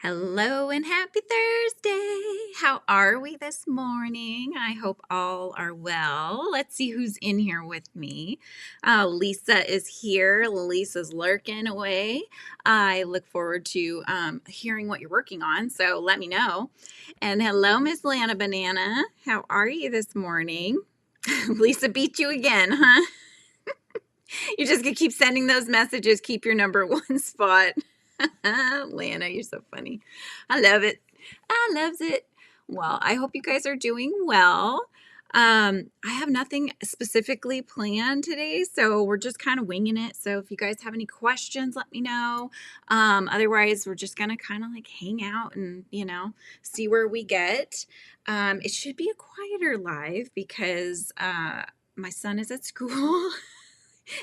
Hello and happy Thursday. How are we this morning? I hope all are well. Let's see who's in here with me. Lisa is here. Lisa's lurking away. I look forward to hearing what you're working on, so let me know. And hello, Miss Lana Banana. How are you this morning? Lisa beat you again, huh? You're just going to keep sending those messages. Keep your number one spot. Lana, you're so funny. I love it. I loves it. Well, I hope you guys are doing well. I have nothing specifically planned today, so we're just kind of winging it. So if you guys have any questions, let me know. Otherwise, we're just going to kind of like hang out and, see where we get. It should be a quieter live because my son is at school.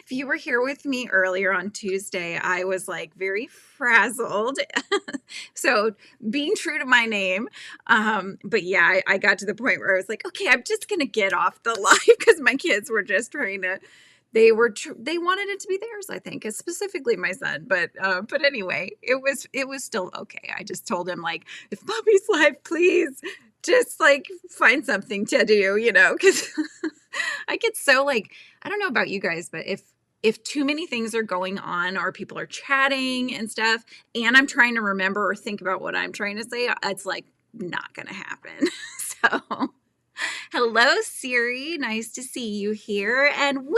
If you were here with me earlier on Tuesday, I was like very frazzled. So being true to my name. But yeah, I got to the point where I was like, okay, I'm just going to get off the live because my kids were just trying to, they wanted it to be theirs, I think, specifically my son. But anyway, it was still okay. I just told him like, if mommy's live, please just like find something to do, because I get so like, I don't know about you guys, but if too many things are going on or people are chatting and stuff, and I'm trying to remember or think about what I'm trying to say, it's like not going to happen. So, hello, Siri. Nice to see you here. And Winsome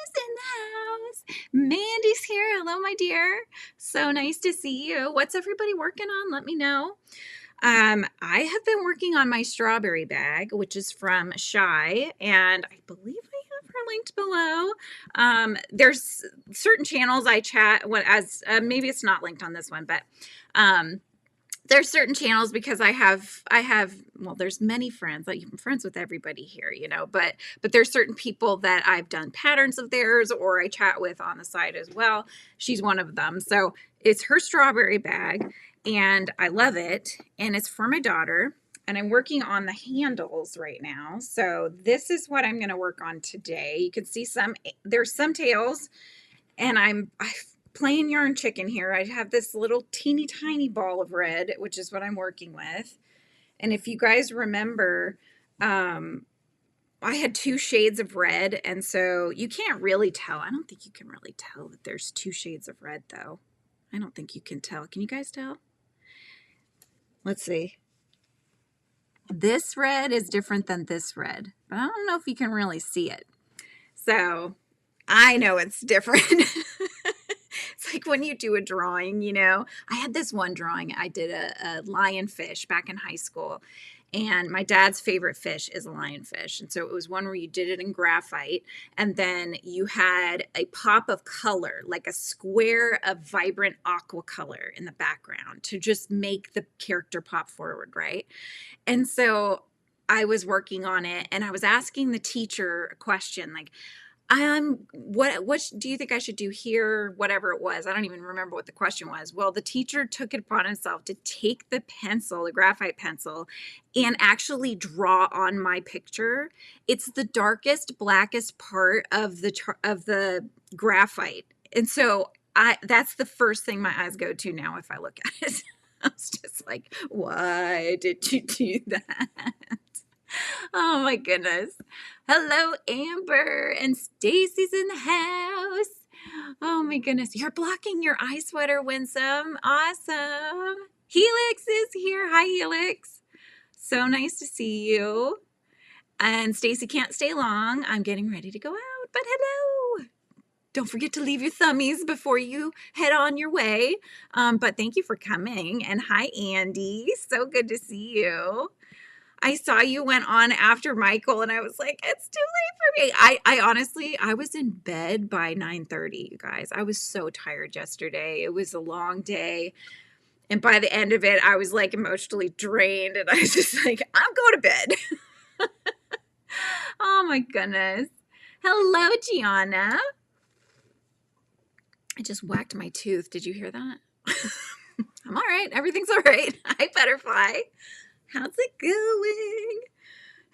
is in the house. Mandy's here. Hello, my dear. So nice to see you. What's everybody working on? Let me know. I have been working on my strawberry bag, which is from Shy, and I believe I have her linked below. There's certain channels I chat as maybe it's not linked on this one, but there's certain channels because I have well, there's many friends, like I'm friends with everybody here, but there's certain people that I've done patterns of theirs or I chat with on the side as well. She's one of them. So it's her strawberry bag and I love it. And it's for my daughter and I'm working on the handles right now. So this is what I'm going to work on today. You can see there's some tails and I'm plain yarn chicken here. I have this little teeny tiny ball of red, which is what I'm working with. And if you guys remember, I had two shades of red. And so you can't really tell. I don't think you can really tell that there's two shades of red though. I don't think you can tell. Can you guys tell? Let's see. This red is different than this red, but I don't know if you can really see it. So I know it's different. It's like when you do a drawing, I had this one drawing. I did a lionfish back in high school. And my dad's favorite fish is a lionfish. And so it was one where you did it in graphite. And then you had a pop of color, like a square of vibrant aqua color in the background to just make the character pop forward, right? And so I was working on it and I was asking the teacher a question like, what do you think I should do here? Whatever it was. I don't even remember what the question was. Well, the teacher took it upon himself to take the pencil, the graphite pencil, and actually draw on my picture. It's the darkest, blackest part of the graphite. And so that's the first thing my eyes go to now if I look at it. I was just like, why did you do that? Oh my goodness. Hello, Amber, and Stacy's in the house. Oh my goodness. You're blocking your eye sweater, Winsome. Awesome. Helix is here. Hi, Helix. So nice to see you. And Stacy can't stay long. I'm getting ready to go out, but hello. Don't forget to leave your thummies before you head on your way. But thank you for coming. And hi, Andy. So good to see you. I saw you went on after Michael and I was like, it's too late for me. I honestly, I was in bed by 9:30, you guys. I was so tired yesterday. It was a long day. And by the end of it, I was like emotionally drained and I was just like, I'm going to bed. Oh my goodness. Hello, Gianna. I just whacked my tooth. Did you hear that? I'm all right. Everything's all right. Hi, Butterfly. How's it going?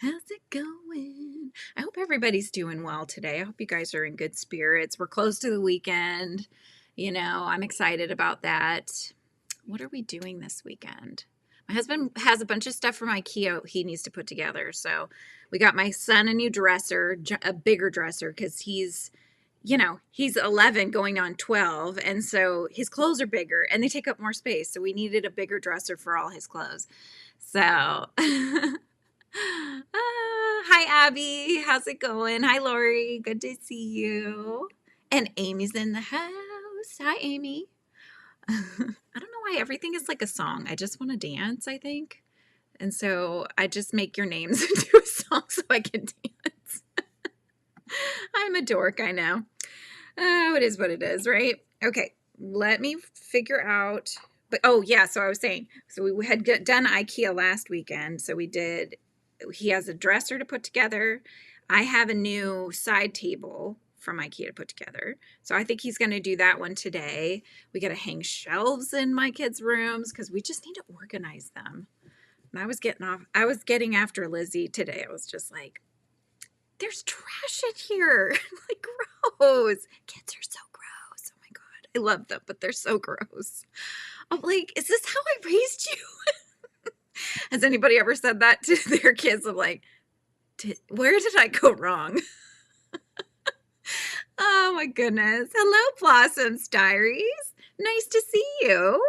How's it going? I hope everybody's doing well today. I hope you guys are in good spirits. We're close to the weekend. I'm excited about that. What are we doing this weekend? My husband has a bunch of stuff from IKEA he needs to put together. So we got my son a new dresser, a bigger dresser, because he's 11 going on 12. And so his clothes are bigger and they take up more space. So we needed a bigger dresser for all his clothes. So, hi, Abby. How's it going? Hi, Lori. Good to see you. And Amy's in the house. Hi, Amy. I don't know why everything is like a song. I just want to dance, I think. And so I just make your names into a song so I can dance. I'm a dork, I know. Oh, it is what it is, right? Okay, let me figure out. But oh yeah, so I was saying, so we had done IKEA last weekend. So he has a dresser to put together. I have a new side table from IKEA to put together. So I think he's going to do that one today. We got to hang shelves in my kids' rooms because we just need to organize them. And I was getting after Lizzie today. I was just like, there's trash in here. Like, gross. Kids are so gross. Oh my God. I love them, but they're so gross. I'm like, is this how I raised you? Has anybody ever said that to their kids? I'm like, where did I go wrong? Oh my goodness. Hello, Blossom's Diaries. Nice to see you.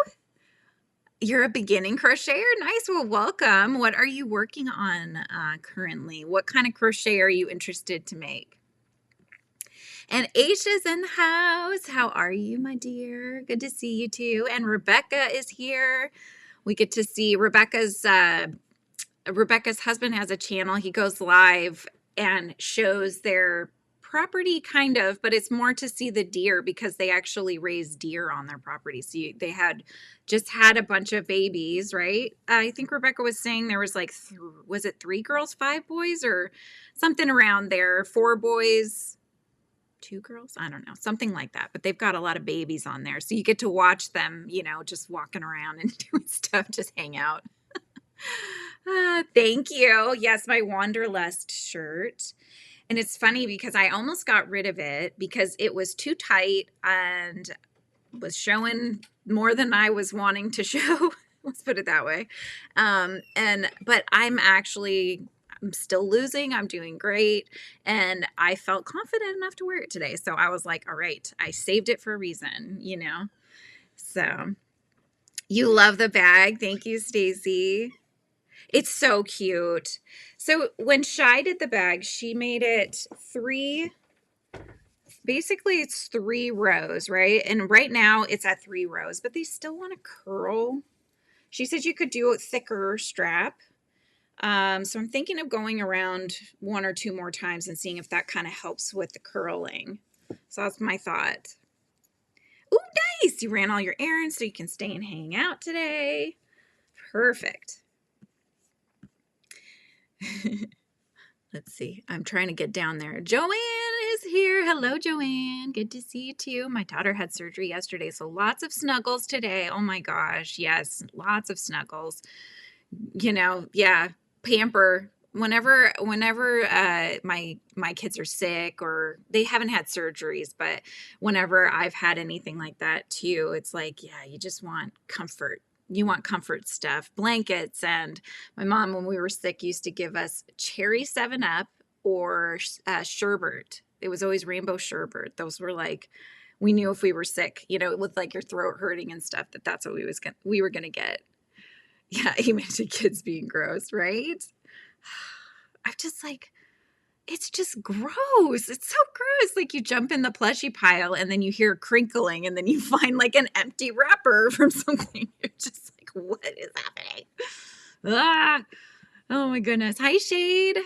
You're a beginning crocheter? Nice. Well, welcome. What are you working on currently? What kind of crochet are you interested to make? And Aisha's in the house. How are you, my dear? Good to see you too. And Rebecca is here. We get to see Rebecca's husband has a channel. He goes live and shows their property, kind of, but it's more to see the deer because they actually raise deer on their property. So they had just had a bunch of babies, right? I think Rebecca was saying there was like, was it 3 girls, 5 boys, or something around there? 4 boys, 2 girls? I don't know, something like that. But they've got a lot of babies on there. So you get to watch them, just walking around and doing stuff, just hang out. Thank you. Yes, my Wanderlust shirt. And it's funny because I almost got rid of it because it was too tight and was showing more than I was wanting to show. Let's put it that way. But I'm still losing. I'm doing great. And I felt confident enough to wear it today. So I was like, all right, I saved it for a reason, So you love the bag. Thank you, Stacy. It's so cute. So when Shai did the bag, she made it 3, basically it's 3 rows, right? And right now it's at 3 rows, but they still want to curl. She said you could do a thicker strap. So I'm thinking of going around 1 or 2 more times and seeing if that kind of helps with the curling. So that's my thought. Ooh, nice. You ran all your errands so you can stay and hang out today. Perfect. Let's see. I'm trying to get down there. Joanne is here. Hello, Joanne. Good to see you too. My daughter had surgery yesterday, so lots of snuggles today. Oh my gosh. Yes, lots of snuggles. Yeah, pamper. Whenever my kids are sick or they haven't had surgeries, but whenever I've had anything like that too, it's like, yeah, you just want comfort. You want comfort stuff, blankets. And my mom, when we were sick, used to give us cherry 7-Up or sherbet. It was always rainbow sherbet. Those were like, we knew if we were sick, with like your throat hurting and stuff, that's what we were going to get. Yeah, amen to kids being gross, right? I'm just like, it's just gross. It's so gross. Like you jump in the plushie pile and then you hear crinkling and then you find like an empty wrapper from something. You're just like, what is happening? Oh my goodness. Hi, Shade.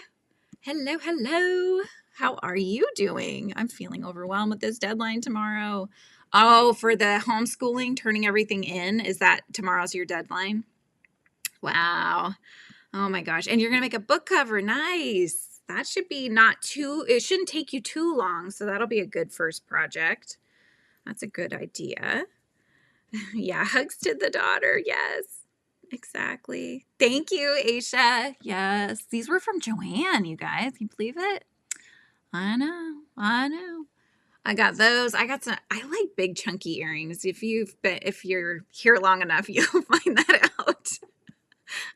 Hello, hello. How are you doing? I'm feeling overwhelmed with this deadline tomorrow. Oh, for the homeschooling, turning everything in. Is that tomorrow's your deadline? Wow. Oh my gosh. And you're going to make a book cover. Nice. That should be it shouldn't take you too long. So that'll be a good first project. That's a good idea. Yeah, hugs to the daughter. Yes, exactly. Thank you, Aisha. Yes, these were from Joanne, you guys. Can you believe it? I know. I got those. I got some, I like big chunky earrings. If you're here long enough, you'll find that out.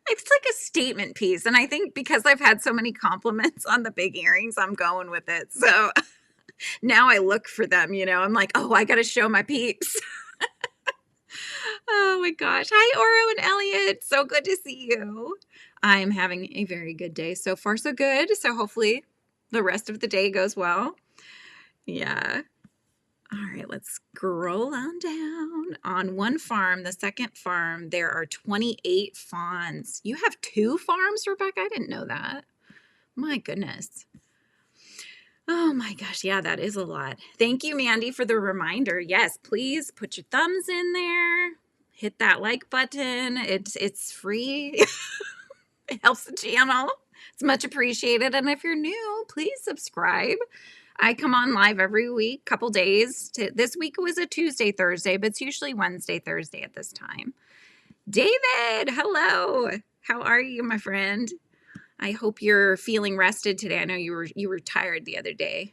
It's like a statement piece. And I think because I've had so many compliments on the big earrings, I'm going with it. So now I look for them, I'm like, oh, I got to show my peeps. Oh my gosh. Hi, Oro and Elliot. So good to see you. I'm having a very good day. So far, so good. So hopefully the rest of the day goes well. Yeah. All right, let's scroll on down. On one farm, the second farm, there are 28 fawns. You have 2 farms, Rebecca? I didn't know that. My goodness. Oh my gosh, yeah, that is a lot. Thank you, Mandy, for the reminder. Yes, please put your thumbs in there. Hit that like button. It's free. It helps the channel. It's much appreciated. And if you're new, please subscribe. I come on live every week, couple days. This week was a Tuesday, Thursday, but it's usually Wednesday, Thursday at this time. David, hello. How are you, my friend? I hope you're feeling rested today. I know you were tired the other day.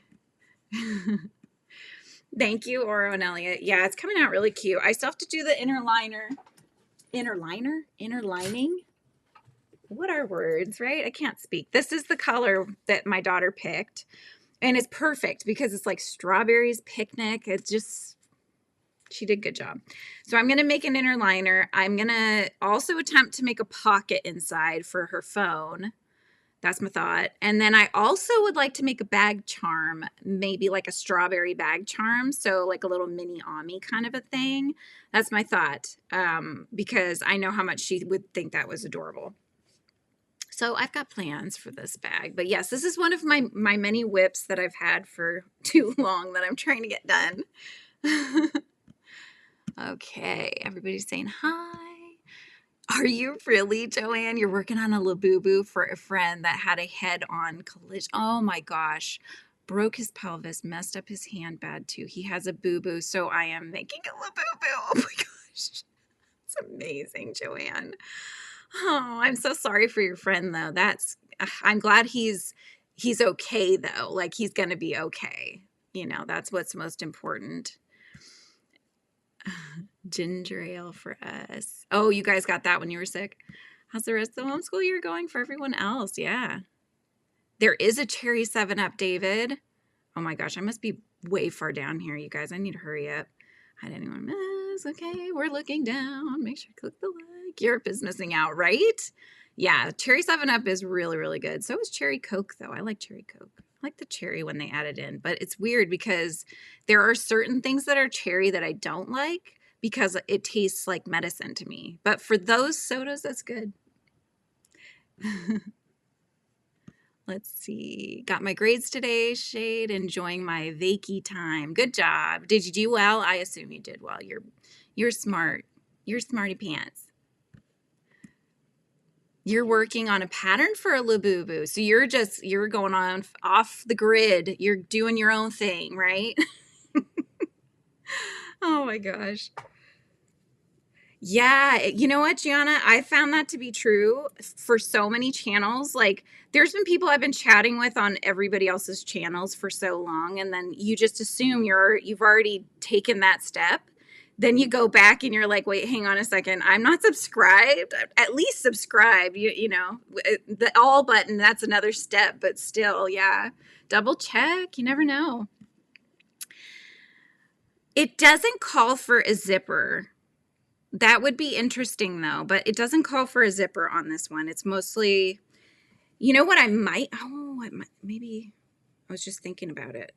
Thank you, Oro and Elliot. Yeah, it's coming out really cute. I still have to do the inner lining. What are words, right? I can't speak. This is the color that my daughter picked. And it's perfect because it's like strawberries picnic. It's just, she did a good job. So I'm going to make an inner liner. I'm going to also attempt to make a pocket inside for her phone. That's my thought. And then I also would like to make a bag charm, maybe like a strawberry bag charm. So like a little mini Ami kind of a thing. That's my thought, because I know how much she would think that was adorable. So I've got plans for this bag. But yes, this is one of my many whips that I've had for too long that I'm trying to get done. Okay, everybody's saying hi. Are you really, Joanne? You're working on a Labubu for a friend that had a head-on collision. Oh my gosh. Broke his pelvis, messed up his hand bad too. He has a boo-boo, so I am making a Labubu. Oh my gosh. It's amazing, Joanne. Oh, I'm so sorry for your friend though. I'm glad he's okay though. Like he's going to be okay. That's what's most important. Ginger ale for us. Oh, you guys got that when you were sick. How's the rest of the homeschool year going for everyone else? Yeah. There is a cherry 7-Up, David. Oh my gosh, I must be way far down here, you guys. I need to hurry up. I didn't even miss. Okay, we're looking down. Make sure to click the like. Europe is missing out, right? Yeah, cherry 7-Up is really, really good. So is cherry Coke, though. I like cherry Coke. I like the cherry when they add it in. But it's weird because there are certain things that are cherry that I don't like because it tastes like medicine to me. But for those sodas, that's good. Let's see. Got my grades today, Shade. Enjoying my vacay time. Good job. Did you do well? I assume you did well. You're smart. You're smarty pants. You're working on a pattern for a Labubu. So you're going on off the grid. You're doing your own thing, right? Oh my gosh. Yeah, you know what, Gianna? I found that to be true for so many channels. Like, there's been people I've been chatting with on everybody else's channels for so long, and then you just assume you've already taken that step. Then you go back and you're like, wait, hang on a second. I'm not subscribed. At least subscribe. The all button, that's another step, but still, yeah. Double check. You never know. It doesn't call for a zipper. That would be interesting though, but it doesn't call for a zipper on this one. It's mostly, what maybe I was just thinking about it.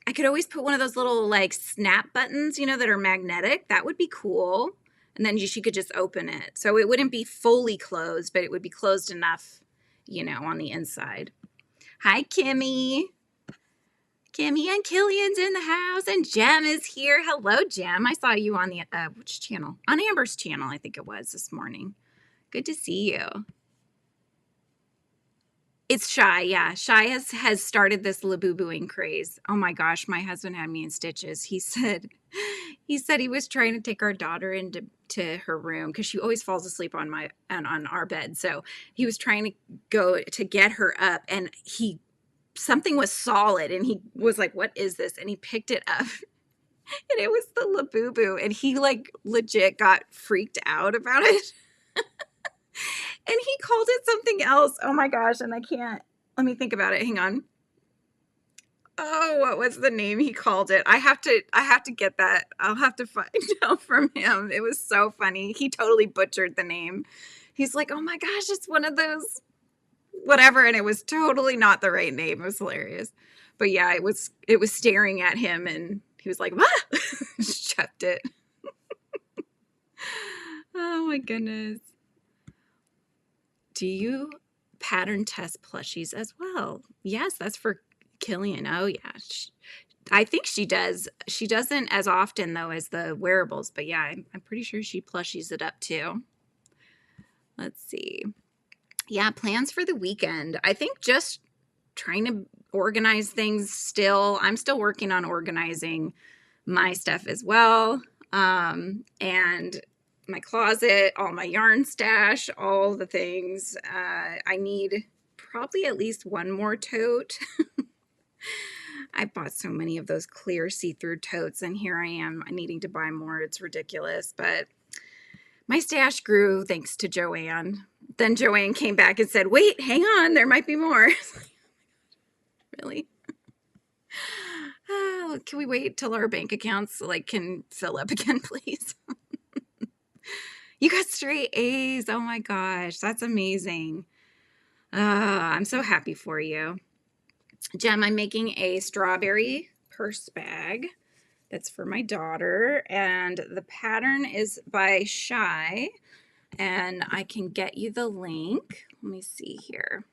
I could always put one of those little like snap buttons, that are magnetic. That would be cool. And then she could just open it. So it wouldn't be fully closed, but it would be closed enough, on the inside. Hi, Kimmy. Kimmy and Killian's in the house, and Jem is here. Hello, Jem. I saw you on the, which channel? On Amber's channel, I think it was this morning. Good to see you. It's Shy, yeah. Shy has started this Labubuing craze. Oh my gosh, my husband had me in stitches. He said he was trying to take our daughter into her room because she always falls asleep on our bed. So he was trying to go to get her up, and he something was solid, and he was like, what is this? And he picked it up, and it was the Labubu, and he like legit got freaked out about it. And he called it something else. Oh my gosh, and I can't, let me think about it. Hang on. Oh, what was the name he called it? I have to get that. I'll have to find out from him. It was so funny. He totally butchered the name. He's like, oh my gosh, it's one of those whatever, and it was totally not the right name. It was hilarious. But yeah, it was staring at him, and he was like, what? Shoved it. Oh my goodness. Do you pattern test plushies as well? Yes, that's for Killian. Oh yeah, I think she does. She doesn't as often though as the wearables, but yeah, I'm pretty sure she plushies it up too. Let's see. Yeah, plans for the weekend. I think just trying to organize things still. I'm still working on organizing my stuff as well. And my closet, all my yarn stash, all the things. I need probably at least one more tote. I bought so many of those clear see-through totes, and here I am needing to buy more. It's ridiculous, but my stash grew thanks to Joanne. Then Joanne came back and said, wait, hang on, there might be more. Really? Oh, can we wait till our bank accounts can fill up again, please? You got straight A's. Oh my gosh, that's amazing. I'm so happy for you. Jem, I'm making a strawberry purse bag that's for my daughter, and the pattern is by Shy, and I can get you the link. Let me see here.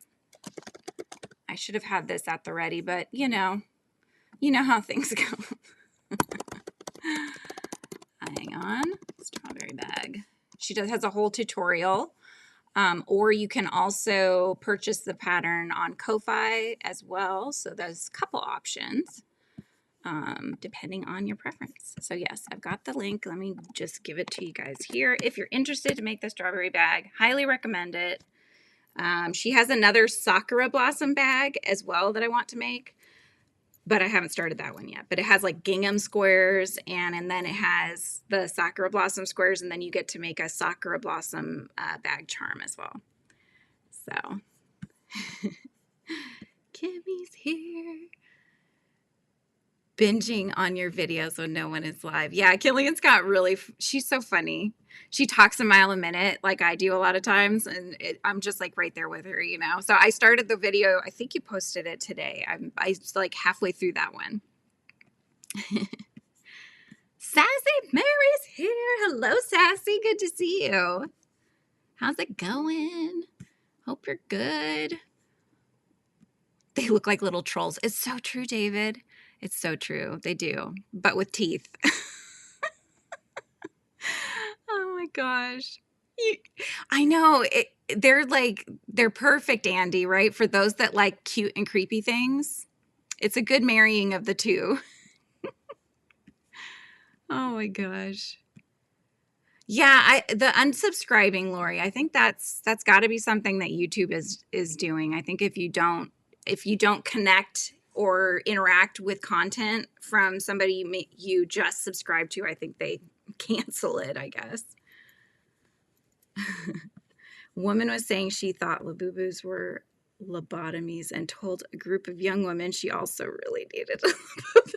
I should have had this at the ready, but you know how things go. Hang on. Strawberry bag. She has a whole tutorial. Or you can also purchase the pattern on Ko-Fi as well. So there's a couple options depending on your preference. So yes, I've got the link. Let me just give it to you guys here. If you're interested to make the strawberry bag, highly recommend it. She has another Sakura Blossom bag as well that I want to make, but I haven't started that one yet. But it has like gingham squares, and then it has the Sakura Blossom squares, and then you get to make a Sakura Blossom bag charm as well. So, Kimmy's here. Binging on your videos when no one is live. Yeah, Killian's got really, she's so funny. She talks a mile a minute like I do a lot of times, and I'm just like right there with her, you know. So I started the video, I think you posted it today. I'm like halfway through that one. Sassy Mary's here. Hello, Sassy. Good to see you. How's it going? Hope you're good. They look like little trolls. It's so true, David. It's so true. They do, but with teeth. Oh my gosh. I know. They're perfect, Andy, right? For those that like cute and creepy things. It's a good marrying of the two. Oh my gosh. Yeah, the unsubscribing, Lori, I think that's got to be something that YouTube is doing. I think if you don't connect or interact with content from somebody you just subscribe to, I think they cancel it, I guess. Woman was saying she thought Labubus were lobotomies and told a group of young women she also really needed a Labubu.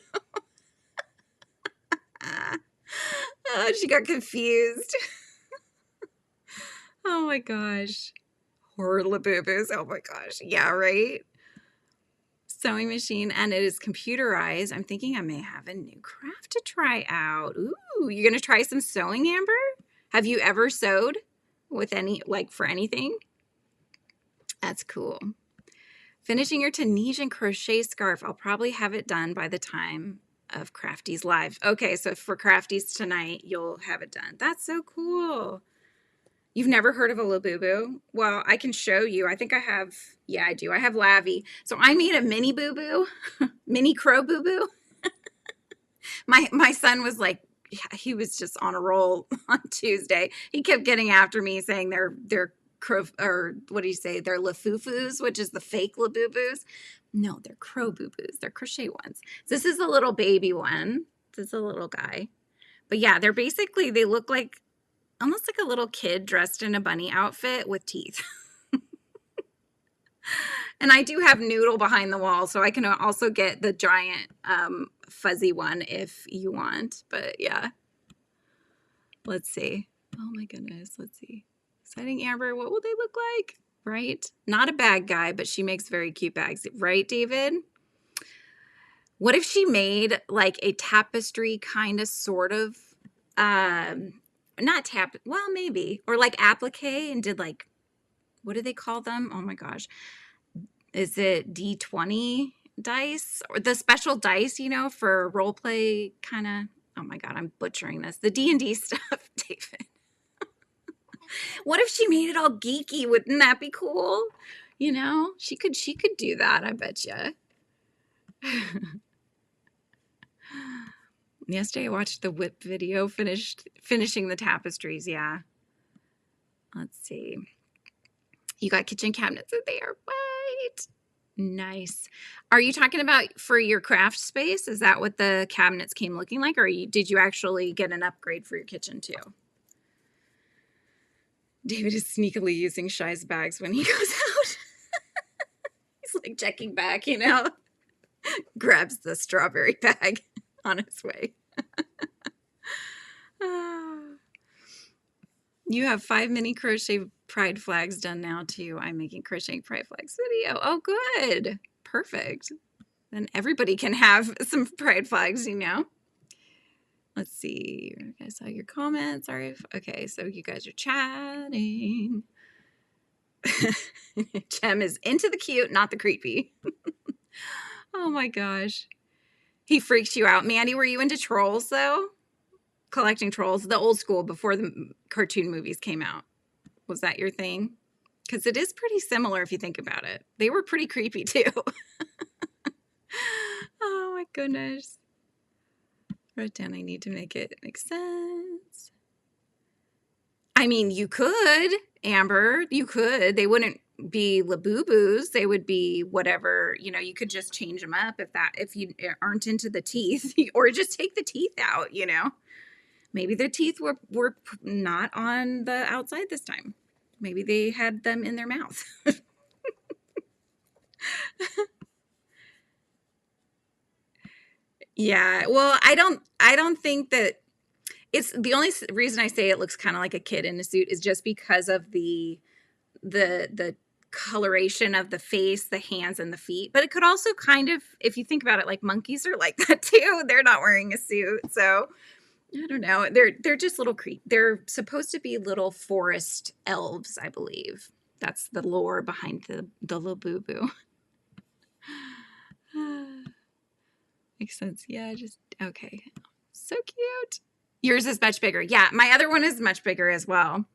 Oh, she got confused. Oh my gosh. Horror Labubus. Oh my gosh. Yeah, right? Sewing machine, and it is computerized. I'm thinking I may have a new craft to try out. Ooh, you're gonna try some sewing, Amber? Have you ever sewed with for anything? That's cool. Finishing your Tunisian crochet scarf. I'll probably have it done by the time of Crafties Live. Okay, so for Crafties tonight, you'll have it done. That's so cool. You've never heard of a Labubu? Well, I can show you. I think I have. Yeah, I do. I have Lavi. So I made a mini boo-boo, mini crow boo-boo. My son was like, he was just on a roll on Tuesday. He kept getting after me saying they're crow, or what do you say? They're lafufus, which is the fake Labubus. No, they're crow boo-boos. They're crochet ones. This is a little baby one. This is a little guy. But yeah, they're basically, they look like almost like a little kid dressed in a bunny outfit with teeth. And I do have Noodle behind the wall, so I can also get the giant fuzzy one if you want. But yeah, let's see. Oh my goodness, let's see. Exciting Amber, what will they look like? Right? Not a bag guy, but she makes very cute bags. Right, David? What if she made like a tapestry kind of sort of, not well, maybe, or like applique and did like, what do they call them? Oh my gosh. Is it D20 dice or the special dice, you know, for role play kind of, oh my God, I'm butchering this. The D&D stuff, David. What if she made it all geeky? Wouldn't that be cool? You know, she could do that, I bet you. Yesterday I watched the whip video, finishing the tapestries. Yeah. Let's see. You got kitchen cabinets and they are white. Nice. Are you talking about for your craft space? Is that what the cabinets came looking like? Or did you actually get an upgrade for your kitchen too? David is sneakily using Shy's bags when he goes out. He's like checking back, you know, grabs the strawberry bag on his way. You have 5 mini crochet pride flags done now too. I'm making crocheting pride flags video. Oh, good. Perfect. Then everybody can have some pride flags, you know. Let's see. I saw your comments. Sorry. Okay, so you guys are chatting. Jem is into the cute, not the creepy. Oh my gosh. He freaks you out. Mandy, were you into trolls though? Collecting trolls, the old school before the cartoon movies came out. Was that your thing? Because it is pretty similar if you think about it. They were pretty creepy too. Oh my goodness. Write down, I need to make it make sense. I mean, you could, Amber, you could. They wouldn't be Labubu's. They would be whatever, you know, you could just change them up if you aren't into the teeth or just take the teeth out, you know. Maybe their teeth were not on the outside this time. Maybe they had them in their mouth. Yeah, well, I don't think that it's the only reason I say it looks kind of like a kid in a suit is just because of the coloration of the face, the hands, and the feet. But it could also kind of, if you think about it, like monkeys are like that too. They're not wearing a suit, so I don't know. They're just little they're supposed to be little forest elves, I believe. That's the lore behind the Labubu. Makes sense. Yeah, just okay. So cute. Yours is much bigger. Yeah, my other one is much bigger as well.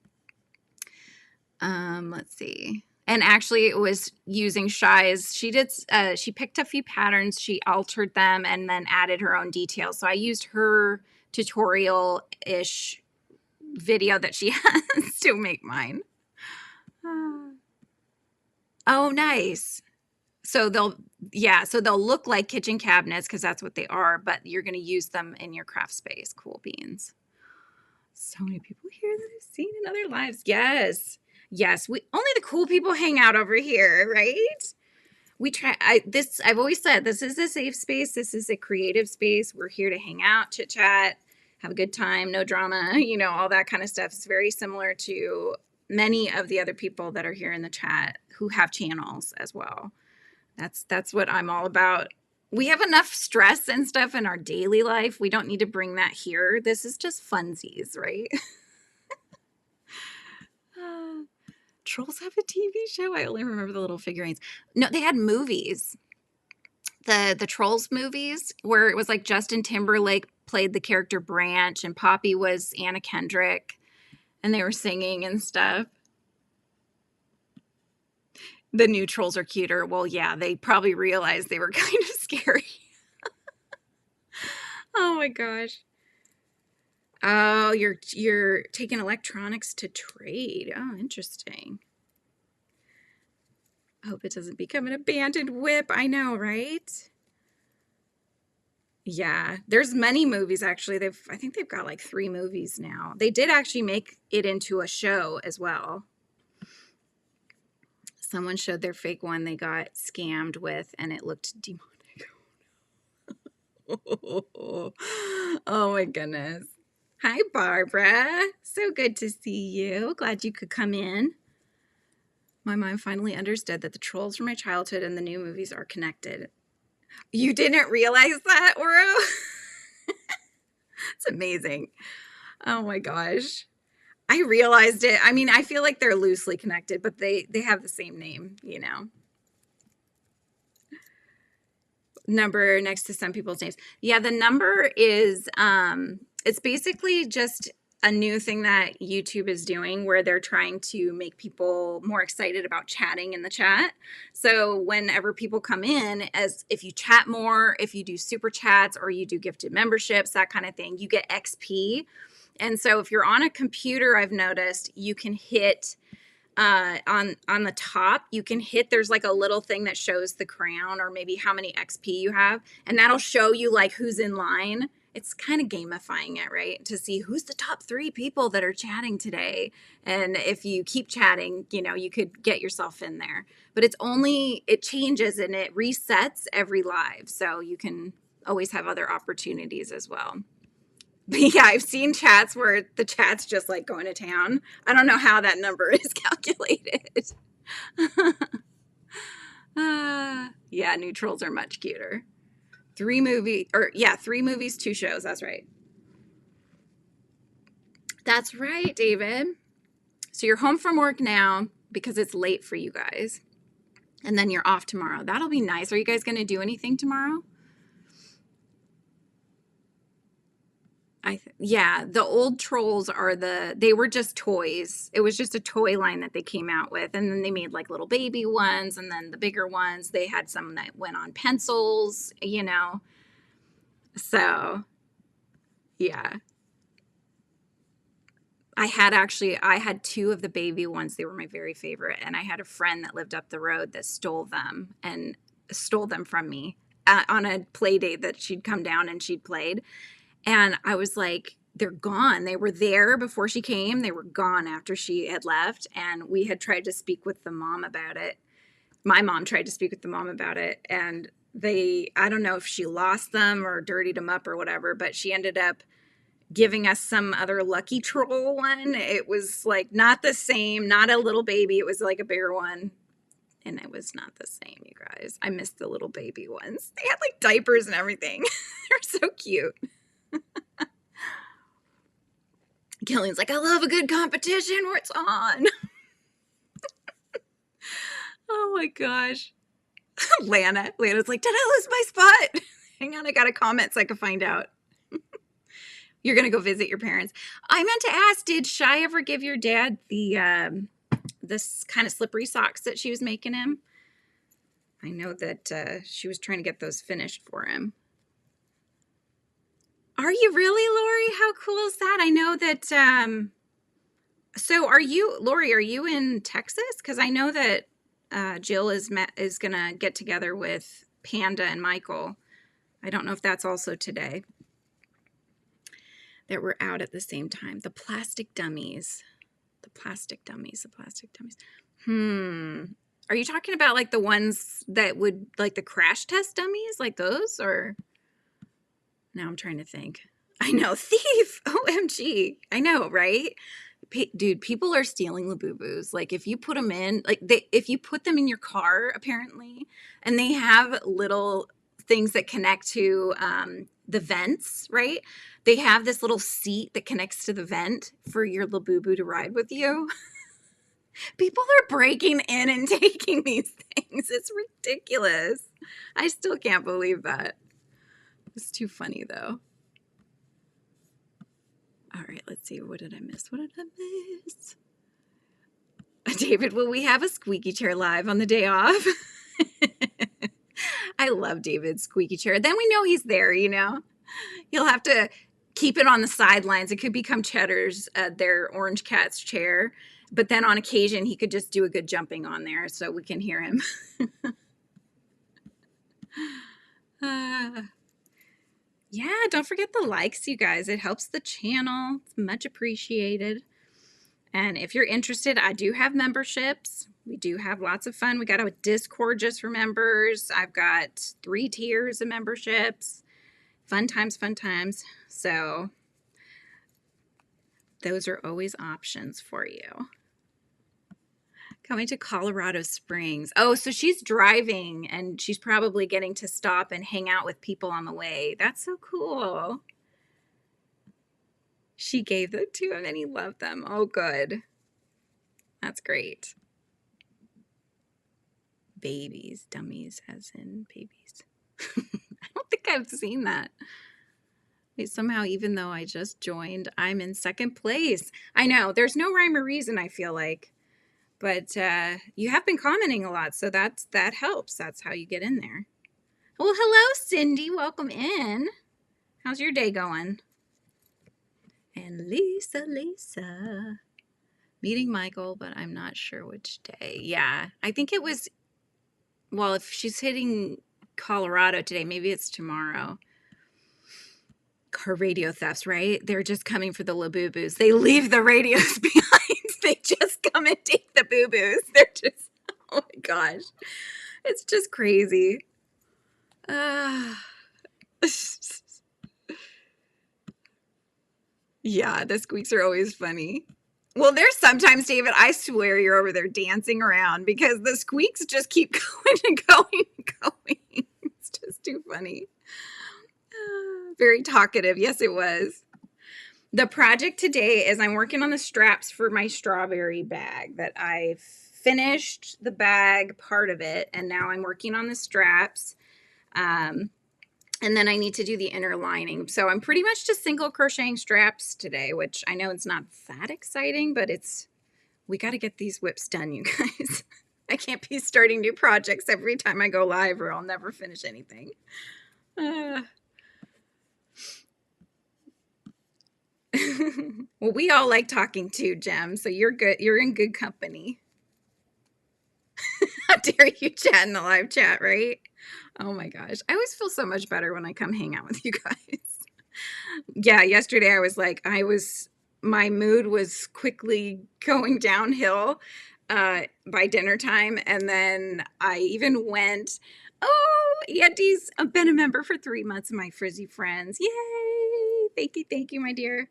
Let's see. And actually it was using Shy's. She picked a few patterns, she altered them and then added her own details. So I used her tutorial-ish video that she has to make mine. Oh, nice. So they'll look like kitchen cabinets because that's what they are, but you're going to use them in your craft space. Cool beans. So many people here that I've seen in other lives. Yes. Yes. Only the cool people hang out over here, right? I've always said this is a safe space. This is a creative space. We're here to hang out, chit chat, have a good time, no drama, you know, all that kind of stuff. It's very similar to many of the other people that are here in the chat who have channels as well. That's what I'm all about. We have enough stress and stuff in our daily life. We don't need to bring that here. This is just funsies, right? Trolls have a TV show? I only remember the little figurines. No, they had movies. The Trolls movies where it was like Justin Timberlake played the character Branch and Poppy was Anna Kendrick and they were singing and stuff. The new trolls are cuter. Well, yeah, they probably realized they were kind of scary. Oh my gosh. Oh, you're taking electronics to trade. Oh, interesting. I hope it doesn't become an abandoned whip. I know, right? Yeah, there's many movies actually. I think they've got like 3 movies now. They did actually make it into a show as well. Someone showed their fake one they got scammed with, and it looked demonic. Oh my goodness. Hi, Barbara. So good to see you. Glad you could come in. My mom finally understood that the trolls from my childhood and the new movies are connected. You didn't realize that, Oro? It's amazing. Oh my gosh. I realized it. I mean, I feel like they're loosely connected, but they have the same name, you know. Number next to some people's names. Yeah, the number is it's basically just a new thing that YouTube is doing where they're trying to make people more excited about chatting in the chat. So whenever people come in, as if you chat more, if you do super chats or you do gifted memberships, that kind of thing, you get XP. And so if you're on a computer, I've noticed you can hit on the top, you can hit, there's like a little thing that shows the crown or maybe how many XP you have, and that'll show you like who's in line. It's kind of gamifying it, right? To see who's the top 3 people that are chatting today. And if you keep chatting, you know, you could get yourself in there. But it changes and it resets every live. So you can always have other opportunities as well. But yeah, I've seen chats where the chat's just like going to town. I don't know how that number is calculated. Yeah, new trolls are much cuter. 3 movies, 2 shows. That's right. That's right, David. So you're home from work now because it's late for you guys. And then you're off tomorrow. That'll be nice. Are you guys going to do anything tomorrow? Yeah, the old trolls they were just toys. It was just a toy line that they came out with. And then they made like little baby ones and then the bigger ones. They had some that went on pencils, you know. So, yeah. I had 2 of the baby ones. They were my very favorite. And I had a friend that lived up the road that stole them from me on a play date that she'd come down and she'd played. And I was like, they're gone. They were there before she came. They were gone after she had left. And we had tried to speak with the mom about it. My mom tried to speak with the mom about it. And I don't know if she lost them or dirtied them up or whatever, but she ended up giving us some other lucky troll one. It was like not the same, not a little baby. It was like a bigger one. And it was not the same, you guys. I missed the little baby ones. They had like diapers and everything. They're so cute. Gillian's like, I love a good competition where it's on. Oh my gosh. Lana's like, did I lose my spot? Hang on, I got a comment so I can find out. You're going to go visit your parents. I meant to ask, did Shy ever give your dad this kind of slippery socks that she was making him? I know that she was trying to get those finished for him. Are you really, Lori? How cool is that? I know that, so Lori, are you in Texas? Because I know that Jill is going to get together with Panda and Michael. I don't know if that's also today. That we're out at the same time. The plastic dummies. Are you talking about like the ones that would, like the crash test dummies? Like those? Or... Now I'm trying to think. I know, thief. OMG. I know, right? Dude, people are stealing Labubu's. Like if you put them in, if you put them in your car, apparently, and they have little things that connect to the vents, right? They have this little seat that connects to the vent for your Labubu to ride with you. People are breaking in and taking these things. It's ridiculous. I still can't believe that. It's too funny, though. All right, let's see. What did I miss? David, will we have a squeaky chair live on the day off? I love David's squeaky chair. Then we know he's there, you know? He'll have to keep it on the sidelines. It could become Cheddar's, their orange cat's chair. But then on occasion, he could just do a good jumping on there so we can hear him. Yeah, don't forget the likes, you guys. It helps the channel. It's much appreciated. And if you're interested, I do have memberships. We do have lots of fun. We got a Discord just for members. I've got 3 tiers of memberships. Fun times, fun times. So those are always options for you. Coming to Colorado Springs. Oh, so she's driving and she's probably getting to stop and hang out with people on the way. That's so cool. She gave them to him and he loved them. Oh, good. That's great. Babies, dummies, as in babies. I don't think I've seen that. Wait, somehow, even though I just joined, I'm in 2nd place. I know, there's no rhyme or reason, I feel like. But you have been commenting a lot, so that helps. That's how you get in there. Well, hello, Cindy. Welcome in. How's your day going? And Lisa. Meeting Michael, but I'm not sure which day. Yeah, I think it was, well, if she's hitting Colorado today, maybe it's tomorrow. Car radio thefts, right? They're just coming for the Labubu's. They leave the radios behind. They just come and take the boo-boos. They're just, oh my gosh. It's just crazy. Yeah, the squeaks are always funny. Well, there's sometimes, David, I swear you're over there dancing around because the squeaks just keep going and going and going. It's just too funny. Very talkative. Yes, it was. The project today is I'm working on the straps for my strawberry bag that I finished the bag part of it, and now I'm working on the straps. And then I need to do the inner lining. So I'm pretty much just single crocheting straps today, which I know it's not that exciting, but we got to get these whips done, you guys. I can't be starting new projects every time I go live or I'll never finish anything. Well, we all like talking too, Jem, so you're good. You're in good company. How dare you chat in the live chat, right? Oh my gosh. I always feel so much better when I come hang out with you guys. Yeah, yesterday I was like, my mood was quickly going downhill by dinner time. And then I even went, oh, Auntie's been a member for 3 months of my Frizzy friends. Yay! Thank you, my dear.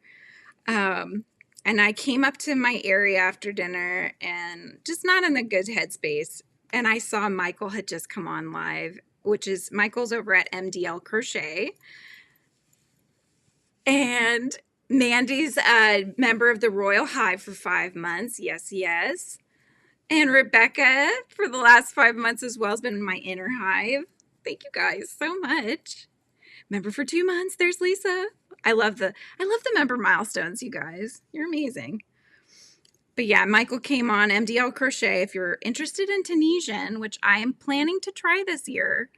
And I came up to my area after dinner and just not in a good headspace. And I saw Michael had just come on live, which is Michael's over at MDL Crochet. And Mandy's a member of the Royal Hive for 5 months. Yes. And Rebecca for the last 5 months as well has been in my inner hive. Thank you guys so much. Member for 2 months. There's Lisa. I love the member milestones, you guys. You're amazing. But yeah, Michael came on MDL Crochet. If you're interested in Tunisian, which I am planning to try this year,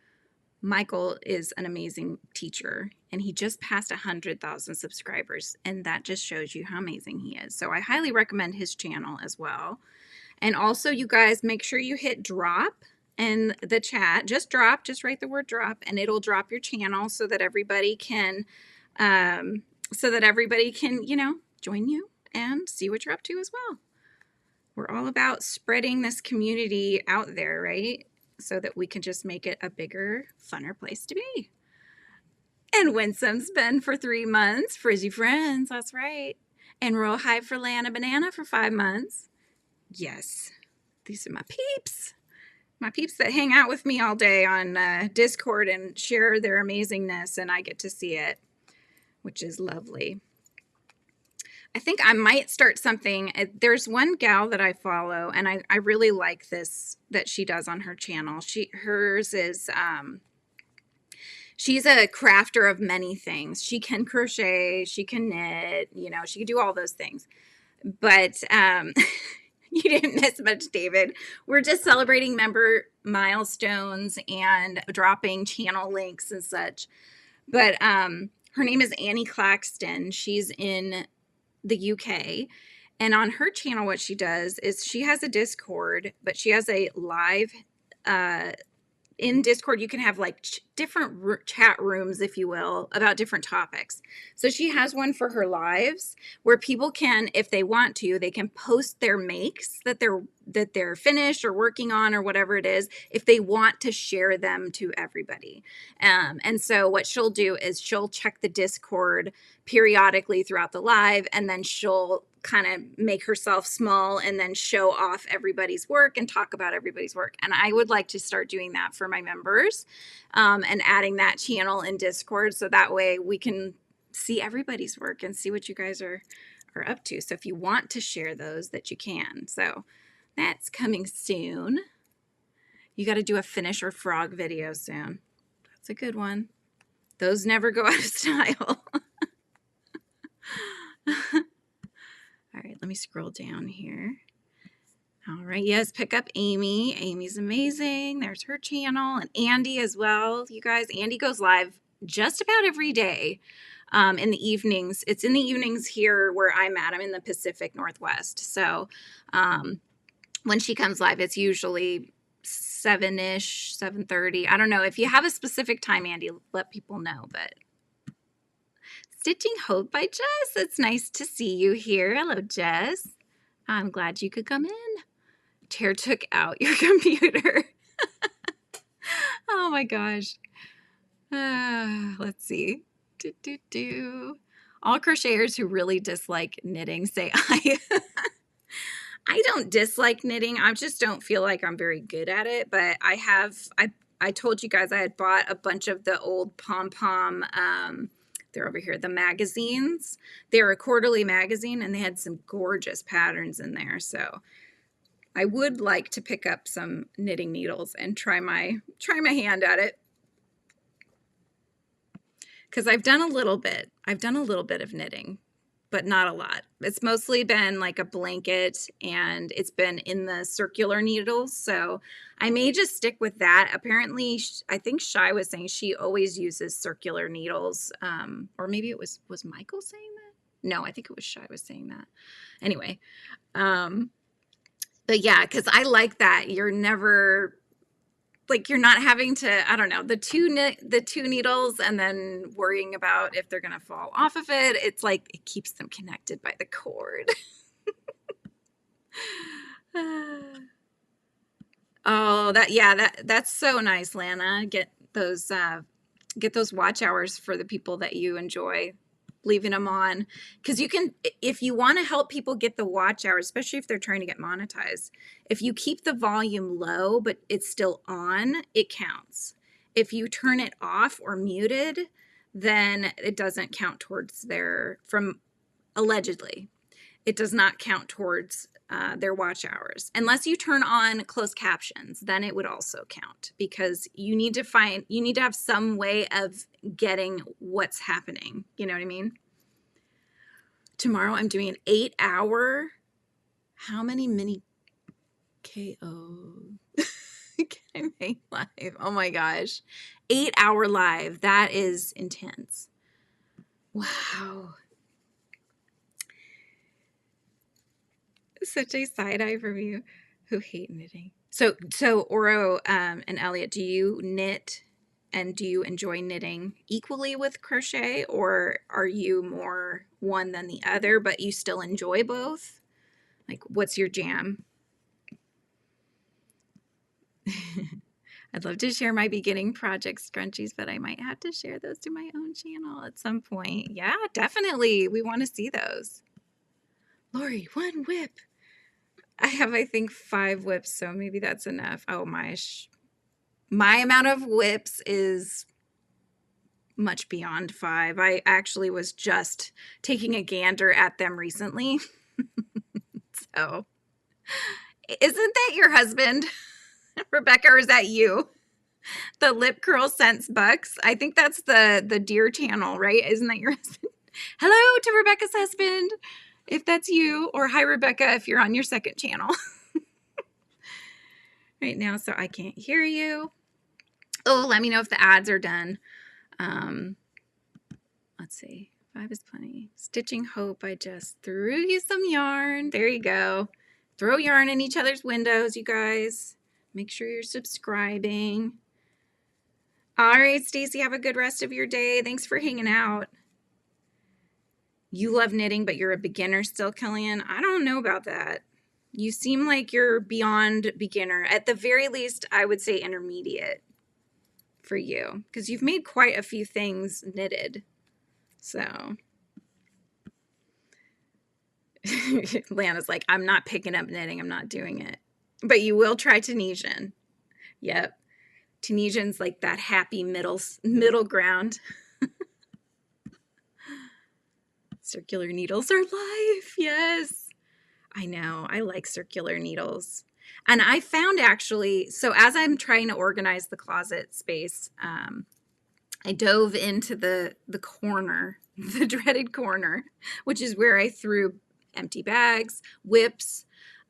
Michael is an amazing teacher, and he just passed 100,000 subscribers, and that just shows you how amazing he is. So I highly recommend his channel as well. And also, you guys, make sure you hit drop in the chat. Just write the word drop, and it'll drop your channel so that everybody can, join you and see what you're up to as well. We're all about spreading this community out there, right? So that we can just make it a bigger, funner place to be. And Winsome's been for 3 months. Frizzy Friends, that's right. And Royal Hive for Lana Banana for 5 months. Yes, these are my peeps. My peeps that hang out with me all day on Discord and share their amazingness, and I get to see it, which is lovely. I think I might start something. There's one gal that I follow, and I really like this that she does on her channel. Hers is, she's a crafter of many things. She can crochet, she can knit, she can do all those things. But you didn't miss much, David. We're just celebrating member milestones and dropping channel links and such. But Her name is Annie Claxton. She's in the UK. And on her channel, what she does is she has a Discord, but she has a live, in Discord, you can have like different chat rooms, if you will, about different topics. So she has one for her lives where people can, if they want to, they can post their makes that they're finished or working on or whatever it is, if they want to share them to everybody. And so what she'll do is she'll check the Discord periodically throughout the live, and then she'll kind of make herself small and then show off everybody's work and talk about everybody's work. And I would like to start doing that for my members, and adding that channel in Discord, so that way we can see everybody's work and see what you guys are up to. So if you want to share those, that you can. So that's coming soon. You got to do a finish or frog video soon. That's a good one. Those never go out of style. All right, let me scroll down here. All right, yes, pick up Amy. Amy's amazing. There's her channel, and Andy as well. You guys, Andy goes live just about every day in the evenings. It's in the evenings here where I'm at. I'm in the Pacific Northwest. So when she comes live, it's usually 7-ish, 7:30. I don't know. If you have a specific time, Andy, let people know, but Stitching Hope by Jess. It's nice to see you here. Hello, Jess. I'm glad you could come in. Chair took out your computer. Oh my gosh. Let's see. All crocheters who really dislike knitting say I. I don't dislike knitting. I just don't feel like I'm very good at it. But I told you guys I had bought a bunch of the old pom-pom, they're over here, the magazines. They're a quarterly magazine, and they had some gorgeous patterns in there. So I would like to pick up some knitting needles and try my hand at it, because I've done a little bit. I've done a little bit of knitting, but not a lot. It's mostly been like a blanket, and it's been in the circular needles. So I may just stick with that. Apparently, I think Shy was saying she always uses circular needles. Or maybe it was Michael saying that? No, I think it was Shy was saying that. Anyway, but yeah, because I like that. You're never, like, you're not having to, I don't know, the two needles and then worrying about if they're going to fall off of it. It's like it keeps them connected by the cord. Oh, that's so nice, Lana. Get those watch hours for the people that you enjoy leaving them on, because you can, if you want to help people get the watch hours, especially if they're trying to get monetized, if you keep the volume low but it's still on, it counts. If you turn it off or muted, then it doesn't count towards their, from allegedly, it does not count towards their watch hours, unless you turn on closed captions. Then it would also count, because you need to have some way of getting what's happening. You know what I mean? Tomorrow I'm doing an 8-hour, how many mini KO can I make live? Oh my gosh, 8-hour live. That is intense. Wow. Such a side eye from you who hate knitting. So Oro and Elliot, do you knit, and do you enjoy knitting equally with crochet, or are you more one than the other, but you still enjoy both? Like, what's your jam? I'd love to share my beginning project scrunchies, but I might have to share those to my own channel at some point. Yeah, definitely. We want to see those. Lori, one whip. I have, I think, 5 whips, so maybe that's enough. Oh my amount of whips is much beyond 5. I actually was just taking a gander at them recently. So, isn't that your husband, Rebecca, or is that you? The Lip Curl Sense Bucks. I think that's the deer channel, right? Isn't that your husband? Hello to Rebecca's husband, if that's you, or hi Rebecca if you're on your second channel. Right now, so I can't hear you. Oh, let me know if the ads are done. Let's see. 5 is plenty. Stitching Hope, I just threw you some yarn. There you go. Throw yarn in each other's windows, you guys. Make sure you're subscribing. All right, Stacy, have a good rest of your day. Thanks for hanging out. You love knitting, but you're a beginner still, Killian. I don't know about that. You seem like you're beyond beginner. At the very least, I would say intermediate for you, because you've made quite a few things knitted. So Lana's like, I'm not picking up knitting. I'm not doing it. But you will try Tunisian. Yep. Tunisian's like that happy middle ground. Circular needles are life. Yes. I know. I like circular needles. And I found actually, so as I'm trying to organize the closet space, I dove into the corner, the dreaded corner, which is where I threw empty bags, whips,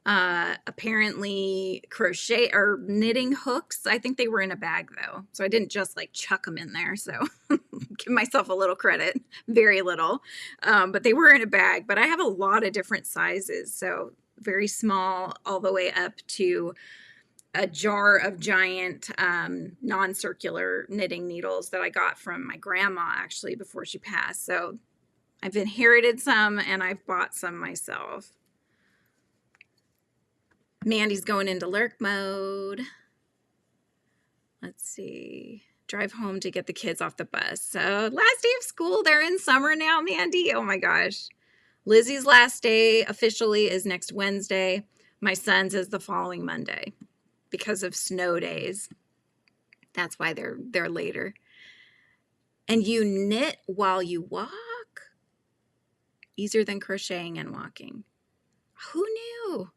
apparently crochet or knitting hooks. I think they were in a bag though. So I didn't just like chuck them in there. So give myself a little credit, very little, but they were in a bag. But I have a lot of different sizes. So very small all the way up to a jar of giant non-circular knitting needles that I got from my grandma actually before she passed. So I've inherited some and I've bought some myself. Mandy's going into lurk mode. Let's see. Drive home to get the kids off the bus. So last day of school, they're in summer now, Mandy. Oh my gosh. Lizzie's last day officially is next Wednesday. My son's is the following Monday because of snow days. That's why they're later. And you knit while you walk? Easier than crocheting and walking. Who knew?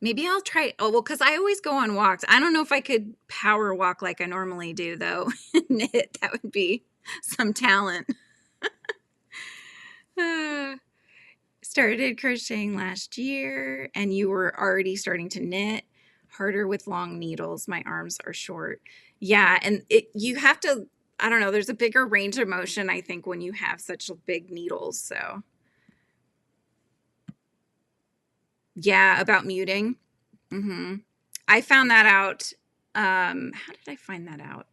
Maybe I'll try. Oh, well, because I always go on walks. I don't know if I could power walk like I normally do, though. Knit, that would be some talent. Started crocheting last year, and you were already starting to knit. Harder with long needles. My arms are short. Yeah, and you have to, I don't know, there's a bigger range of motion, I think, when you have such big needles, so. Yeah, about muting. I found that out. How did I find that out?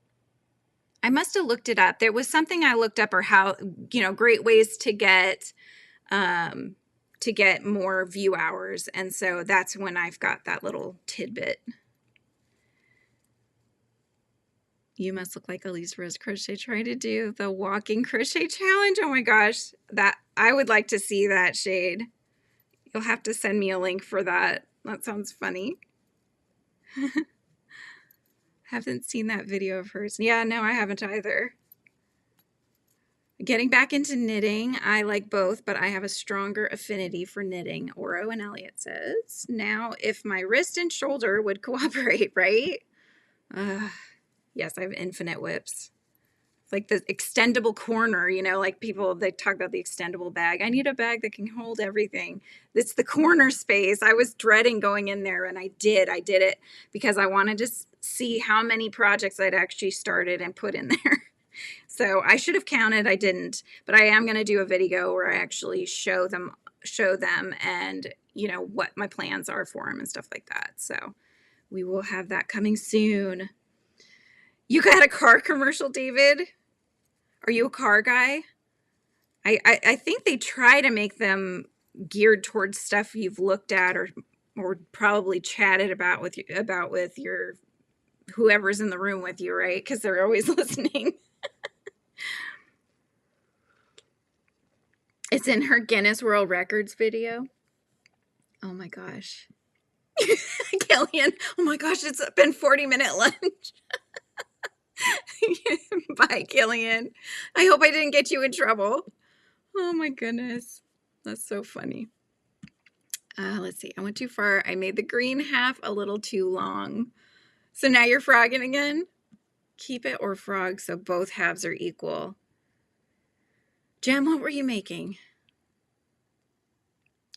I must have looked it up. There was something I looked up, or how, great ways to get more view hours. And so that's when I've got that little tidbit. You must look like Elise Rose Crochet trying to do the walking crochet challenge. Oh my gosh, that I would like to see that, Shade. You'll have to send me a link for that. That sounds funny. Haven't seen that video of hers. Yeah, no, I haven't either. Getting back into knitting, I like both, but I have a stronger affinity for knitting, Oro and Elliot says. Now, if my wrist and shoulder would cooperate, right? Yes, I have infinite whips. Like the extendable corner, like people, they talk about the extendable bag. I need a bag that can hold everything. It's the corner space. I was dreading going in there, and I did it because I wanted to see how many projects I'd actually started and put in there. So I should have counted. I didn't, but I am going to do a video where I actually show them and what my plans are for them and stuff like that. So we will have that coming soon. You got a car commercial, David? Are you a car guy? I think they try to make them geared towards stuff you've looked at or probably chatted about with your whoever's in the room with you, right? Because they're always listening. It's in her Guinness World Records video. Oh my gosh. Killian, oh my gosh, it's been 40-minute lunch. Bye, Killian. I hope I didn't get you in trouble. Oh my goodness. That's so funny. Let's see. I went too far. I made the green half a little too long. So now you're frogging again? Keep it or frog so both halves are equal. Jem, what were you making?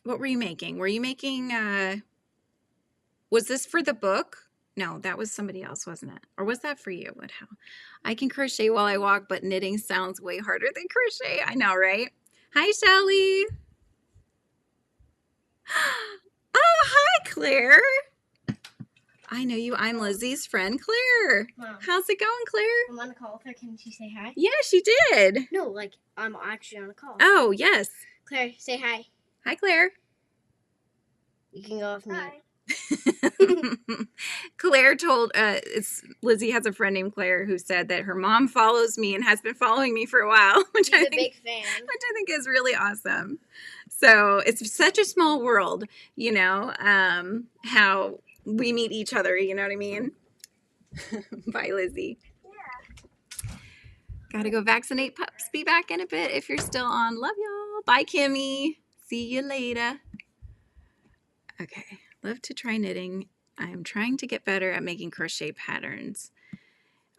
What were you making? Were you making, was this for the book? No, that was somebody else, wasn't it? Or was that for you? What? How? I can crochet while I walk, but knitting sounds way harder than crochet. I know, right? Hi, Shelly. Oh, hi, Claire. I know you. I'm Lizzie's friend, Claire. Mom. How's it going, Claire? I'm on a call with her. Can she say hi? Yeah, she did. No, like, I'm actually on a call. Oh, yes. Claire, say hi. Hi, Claire. You can go off mute. Claire told Lizzie has a friend named Claire who said that her mom follows me and has been following me for a while, which She's a big fan. Which I think is really awesome. So it's such a small world, you know, how we meet each other, you know what I mean? Bye, Lizzie. Yeah. Gotta go vaccinate pups. Be back in a bit if you're still on. Love y'all. Bye, Kimmy. See you later. Okay. Love to try knitting. I'm trying to get better at making crochet patterns.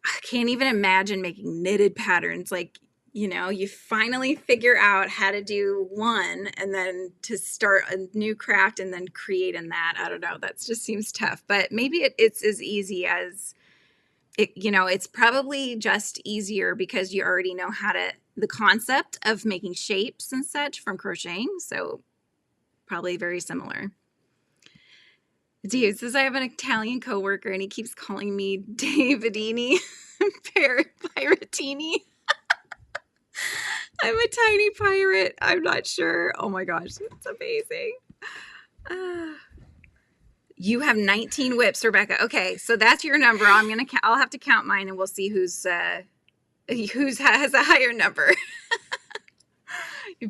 I can't even imagine making knitted patterns. Like, you know, you finally figure out how to do one and then to start a new craft and then create in that. I don't know. That just seems tough. But maybe it's as easy as it, you know, it's probably just easier because you already know how to, the concept of making shapes and such from crocheting. So probably very similar. Dave says, I have an Italian coworker and he keeps calling me Davidini Piratini. I'm a tiny pirate. I'm not sure. Oh my gosh, it's amazing. You have 19 whips, Rebecca. Okay, so that's your number. I'll have to count mine and we'll see who's has a higher number.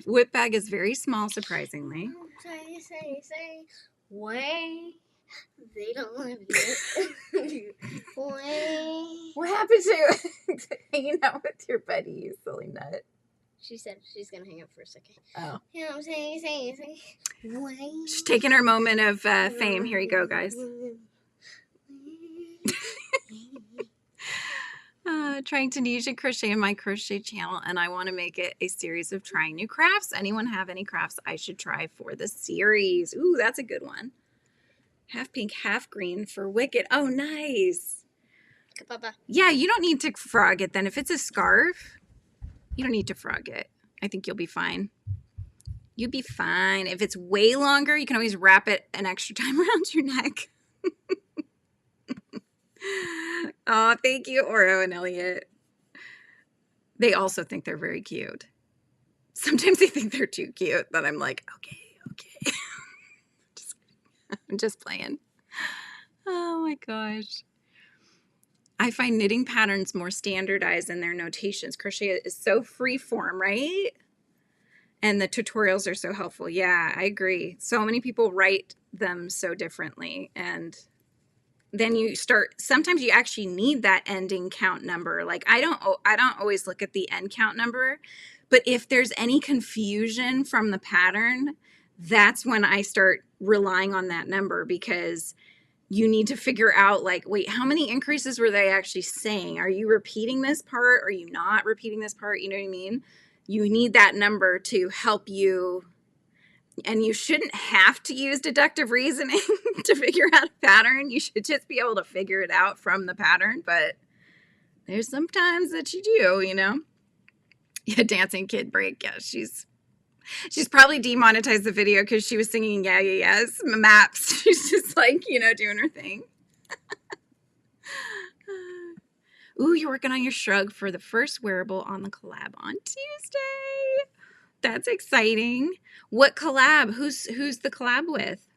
Whip bag is very small, surprisingly. Say, way. They don't live here. Way. What happened to hanging out with your buddy, you silly nut? She said she's going to hang up for a second. Oh. You know what I'm saying? Way. She's taking her moment of fame. Here you go, guys. Trying Tunisian crochet in my crochet channel, and I want to make it a series of trying new crafts. Anyone have any crafts I should try for the series? Ooh, that's a good one. Half pink, half green for Wicked. Oh, nice. Papa. Yeah, you don't need to frog it then. If it's a scarf, you don't need to frog it. I think you'll be fine. You'll be fine. If it's way longer, you can always wrap it an extra time around your neck. Oh, thank you, Oro and Elliot. They also think they're very cute. Sometimes they think they're too cute, but I'm like, okay. I'm just playing. Oh my gosh. I find knitting patterns more standardized in their notations. Crochet is so free form, right? And the tutorials are so helpful. Yeah, I agree. So many people write them so differently. And then you start, sometimes you actually need that ending count number. Like I don't always look at the end count number, but if there's any confusion from the pattern, that's when I start relying on that number, because you need to figure out, like, wait, how many increases were they actually saying? Are you repeating this part? Are you not repeating this part? You know what I mean? You need that number to help you. And you shouldn't have to use deductive reasoning to figure out a pattern. You should just be able to figure it out from the pattern. But there's some times that you do, you know? Yeah, Dancing Kid Break. Yeah, she's probably demonetized the video because she was singing Yeah, Yeah, Yes, maps. She's just like, you know, doing her thing. Ooh, you're working on your shrug for the first wearable on the collab on Tuesday. That's exciting. What collab? Who's the collab with?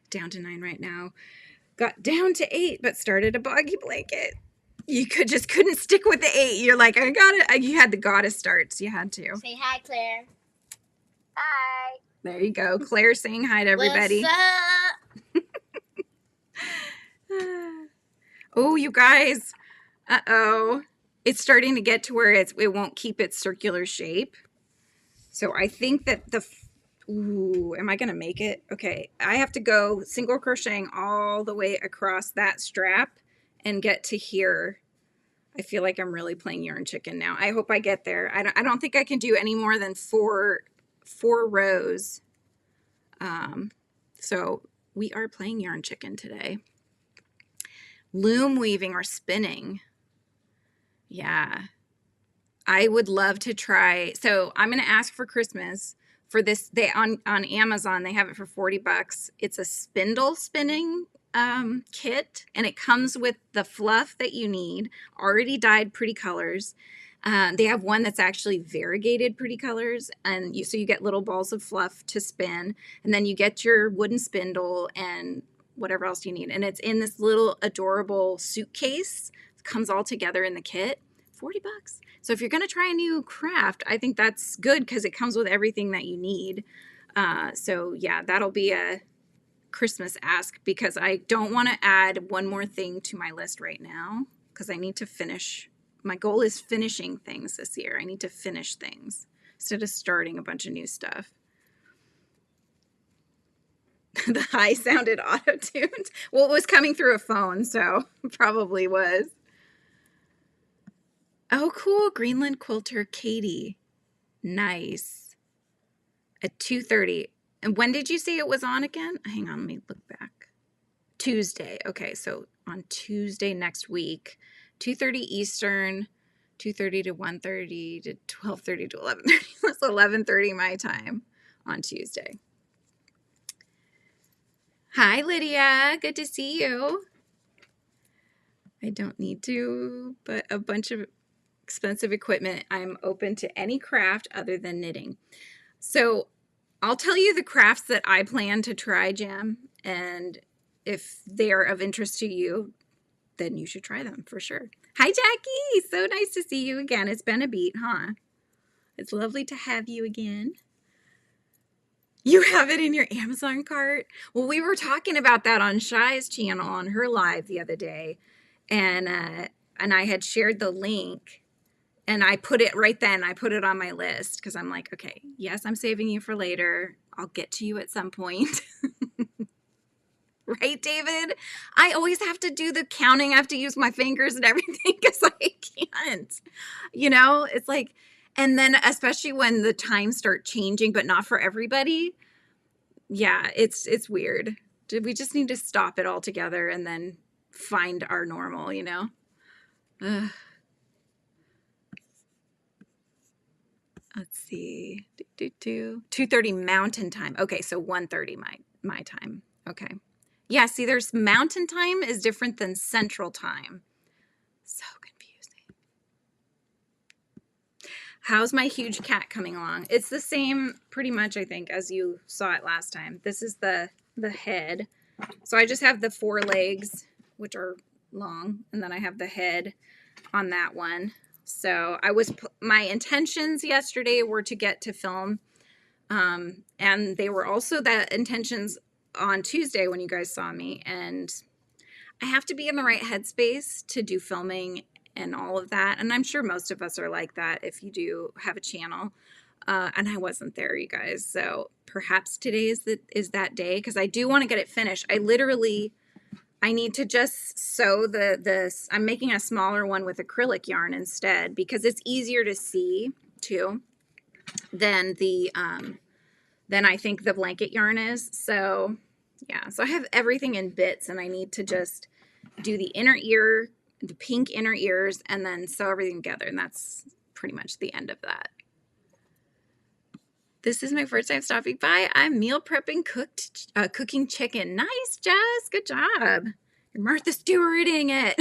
Down to 9 right now. Got down to 8, but started a boggy blanket. You couldn't stick with the 8. You're like, I got it. You had the goddess starts. You had to. Say hi, Claire. Hi. There you go. Claire saying hi to everybody. What's up? Oh, you guys. Uh-oh. It's starting to get to where it won't keep its circular shape. So I think that ooh, am I going to make it? Okay. I have to go single crocheting all the way across that strap and get to here. I feel like I'm really playing yarn chicken now. I hope I get there. I don't think I can do any more than four rows. So we are playing yarn chicken today. loom weaving or spinning. Yeah. I would love to try. So I'm going to ask for Christmas for this. They on Amazon, they have it for $40. It's a spindle spinning kit, and it comes with the fluff that you need, already dyed pretty colors. They have one that's actually variegated pretty colors, and so you get little balls of fluff to spin, and then you get your wooden spindle and whatever else you need. And it's in this little adorable suitcase. It comes all together in the kit. $40. So if you're going to try a new craft, I think that's good because it comes with everything that you need. So yeah, that'll be a Christmas ask because I don't want to add one more thing to my list right now because I need to finish. My goal is finishing things this year. I need to finish things instead of starting a bunch of new stuff. The high sounded auto-tuned. Well, it was coming through a phone, so probably was. Oh, cool. Greenland quilter Katie. Nice. At 2:30. And when did you say it was on again? Hang on, let me look back. Tuesday. Okay, so on Tuesday next week, 2:30 Eastern, 2:30 to 1:30 to 12:30 to 11:30. That's 11:30 my time on Tuesday. Hi, Lydia. Good to see you. I don't need to, but a bunch of expensive equipment. I'm open to any craft other than knitting. So I'll tell you the crafts that I plan to try, Jim, and if they are of interest to you, then you should try them for sure. Hi, Jackie. So nice to see you again. It's been a beat, huh? It's lovely to have you again. You have it in your Amazon cart? Well, we were talking about that on Shai's channel on her live the other day, and I had shared the link. And I put it right then, I put it on my list because I'm like, okay, yes, I'm saving you for later. I'll get to you at some point. Right, David? I always have to do the counting. I have to use my fingers and everything because I can't. You know, it's like, and then especially when the times start changing, but not for everybody. Yeah, it's weird. We just need to stop it all together and then find our normal, you know? Ugh. Let's see. 2:30 Mountain Time. Okay, so 1:30 my time. Okay. Yeah, see, there's Mountain Time is different than Central Time. So confusing. How's my huge cat coming along? It's the same pretty much, I think, as you saw it last time. This is the head. So I just have the 4 legs, which are long, and then I have the head on that one. So my intentions yesterday were to get to film, and they were also the intentions on Tuesday when you guys saw me, and I have to be in the right headspace to do filming and all of that, and I'm sure most of us are like that if you do have a channel, and I wasn't there, you guys, so perhaps today is that day, because I do want to get it finished. I need to just sew this. I'm making a smaller one with acrylic yarn instead because it's easier to see too than than I think the blanket yarn is. So yeah, so I have everything in bits and I need to just do the inner ear, the pink inner ears, and then sew everything together. And that's pretty much the end of that. This is my first time stopping by. I'm meal prepping cooking chicken. Nice, Jess. Good job. You're Martha Stewarting it.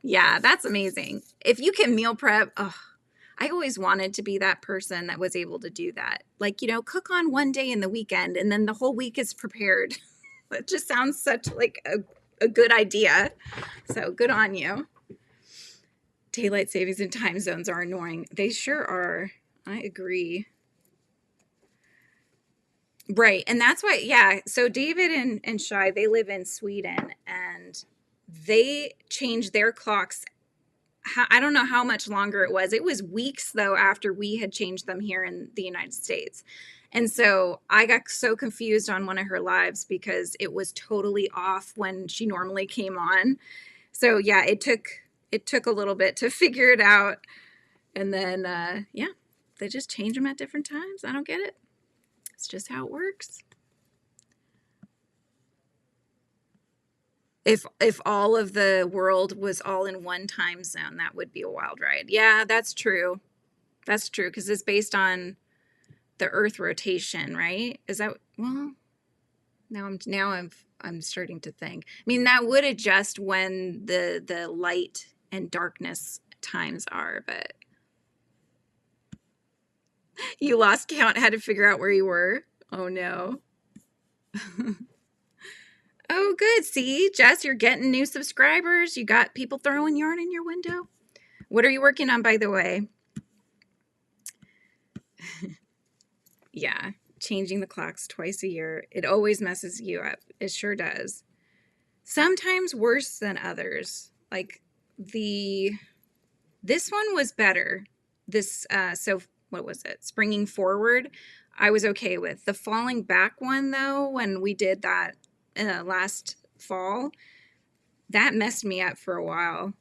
Yeah, that's amazing. If you can meal prep, oh, I always wanted to be that person that was able to do that. Like, you know, cook on one day in the weekend and then the whole week is prepared. That just sounds such like a good idea. So good on you. Daylight savings and time zones are annoying. They sure are. I agree. Right. And that's why, yeah. So David and Shai, they live in Sweden and they changed their clocks. I don't know how much longer it was. It was weeks, though, after we had changed them here in the United States. And so I got so confused on one of her lives because it was totally off when she normally came on. So, yeah, it took a little bit to figure it out. And then, yeah, they just change them at different times. I don't get it. It's just how it works. If all of the world was all in one time zone, that would be a wild ride. Yeah, that's true. That's true, because it's based on the Earth rotation, right? Is that well? Now I'm starting to think. I mean, that would adjust when the light and darkness times are, but you lost count, had to figure out where you were. Oh no. Oh, good. See, Jess, you're getting new subscribers. You got people throwing yarn in your window. What are you working on, by the way? Yeah, changing the clocks twice a year. It always messes you up. It sure does. Sometimes worse than others. Like this one was better. So what was it? Springing forward, I was okay with. The falling back one though, when we did that last fall, that messed me up for a while.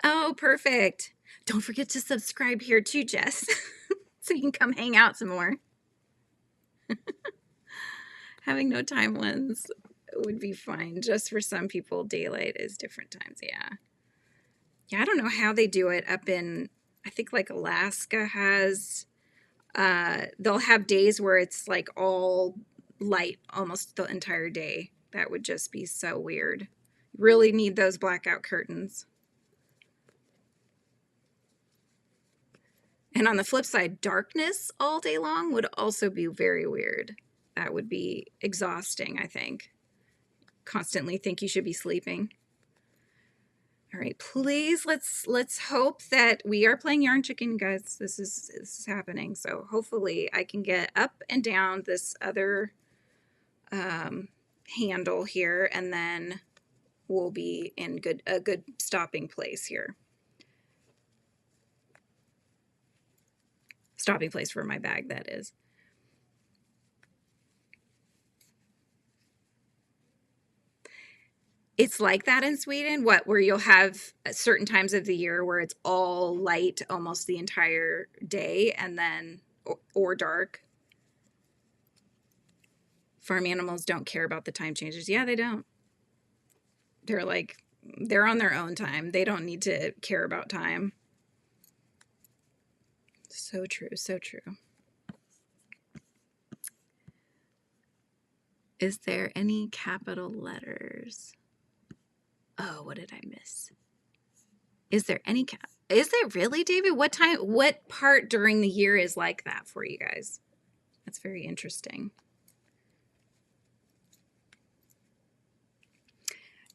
Oh, perfect. Don't forget to subscribe here too, Jess, so you can come hang out some more. Having no time ones would be fine. Just for some people, daylight is different times. Yeah. Yeah, I don't know how they do it up in, I think like Alaska has, they'll have days where it's like all light almost the entire day. That would just be so weird. Really need those blackout curtains. And on the flip side, darkness all day long would also be very weird. That would be exhausting, I think. Constantly think you should be sleeping. All right, please let's hope that we are playing Yarn Chicken, guys. This is happening. So hopefully I can get up and down this other handle here, and then we'll be in a good stopping place here. Stopping place for my bag, that is. It's like that in Sweden, where you'll have certain times of the year where it's all light almost the entire day, and then or dark. Farm animals don't care about the time changes. Yeah, they don't. They're on their own time. They don't need to care about time. So true, so true. Is there any capital letters? Oh, what did I miss? Is there any is there really, David? What part during the year is like that for you guys? That's very interesting.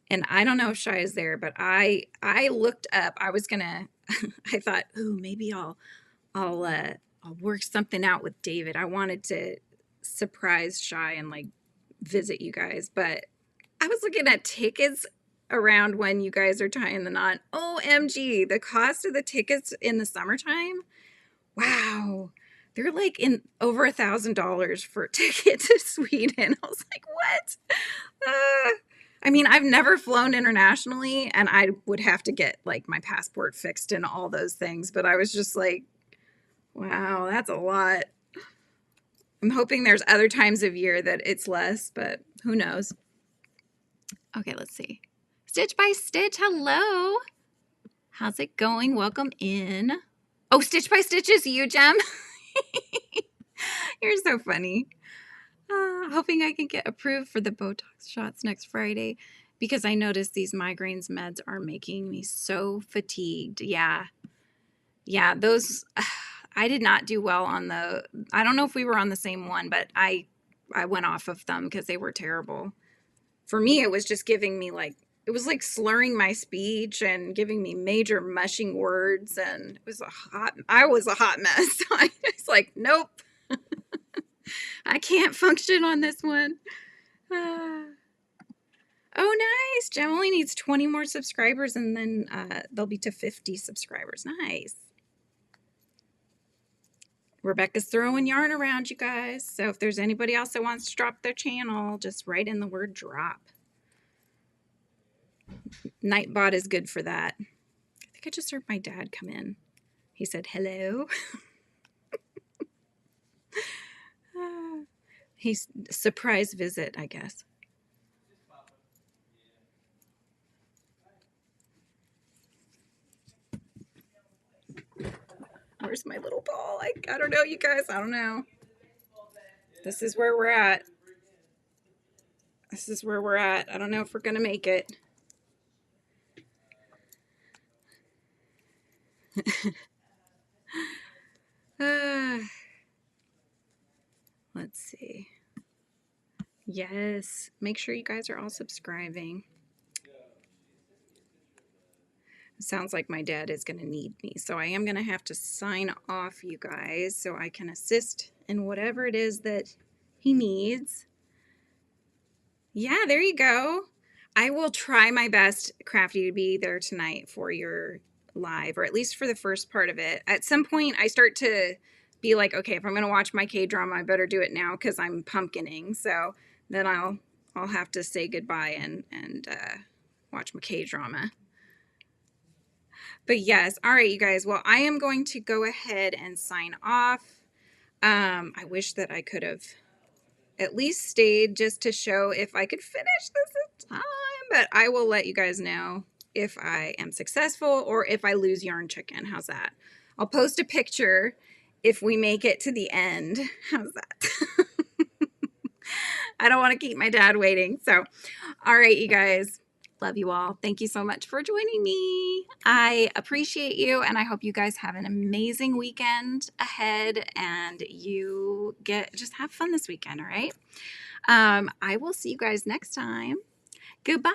And I don't know if Shy is there, but I looked up. I was gonna I thought, ooh, maybe I'll work something out with David. I wanted to surprise Shy and like visit you guys, but I was looking at tickets around when you guys are tying the knot. OMG, the cost of the tickets in the summertime. Wow. They're like in over $1,000 for a ticket to Sweden. I was like, what? I mean, I've never flown internationally, and I would have to get like my passport fixed and all those things. But I was just like, wow, that's a lot. I'm hoping there's other times of year that it's less, but who knows? Okay, let's see. Stitch by Stitch, hello. How's it going? Welcome in. Oh, Stitch by Stitch is you, Jem. You're so funny. Hoping I can get approved for the Botox shots next Friday, because I noticed these migraines meds are making me so fatigued. Yeah, those I did not do well on I don't know if we were on the same one, but I went off of them because they were terrible. For me, it was just giving me it was like slurring my speech and giving me major mushing words, and I was a hot mess. So I was like, nope, I can't function on this one. Oh, nice. Jem only needs 20 more subscribers, and then they'll be to 50 subscribers. Nice. Rebecca's throwing yarn around, you guys. So if there's anybody else that wants to drop their channel, just write in the word drop. Nightbot is good for that. I think I just heard my dad come in. He said hello. He's surprise visit, I guess. Where's my little ball? I don't know, you guys. I don't know. This is where we're at. This is where we're at. I don't know if we're going to make it. Let's see. Yes. Make sure you guys are all subscribing. Sounds like my dad is going to need me. So I am going to have to sign off, you guys, so I can assist in whatever it is that he needs. Yeah, there you go. I will try my best, Crafty, to be there tonight for your live, or at least for the first part of it. At some point, I start to be like, okay, if I'm going to watch my K-drama, I better do it now because I'm pumpkining. So then I'll have to say goodbye and watch my K-drama. But yes, all right, you guys. Well, I am going to go ahead and sign off. I wish that I could have at least stayed just to show if I could finish this in time, but I will let you guys know if I am successful or if I lose yarn chicken. How's that? I'll post a picture if we make it to the end. How's that? I don't want to keep my dad waiting. So, all right, you guys. Love you all. Thank you so much for joining me. I appreciate you, and I hope you guys have an amazing weekend ahead and you just have fun this weekend, all right? I will see you guys next time. Goodbye.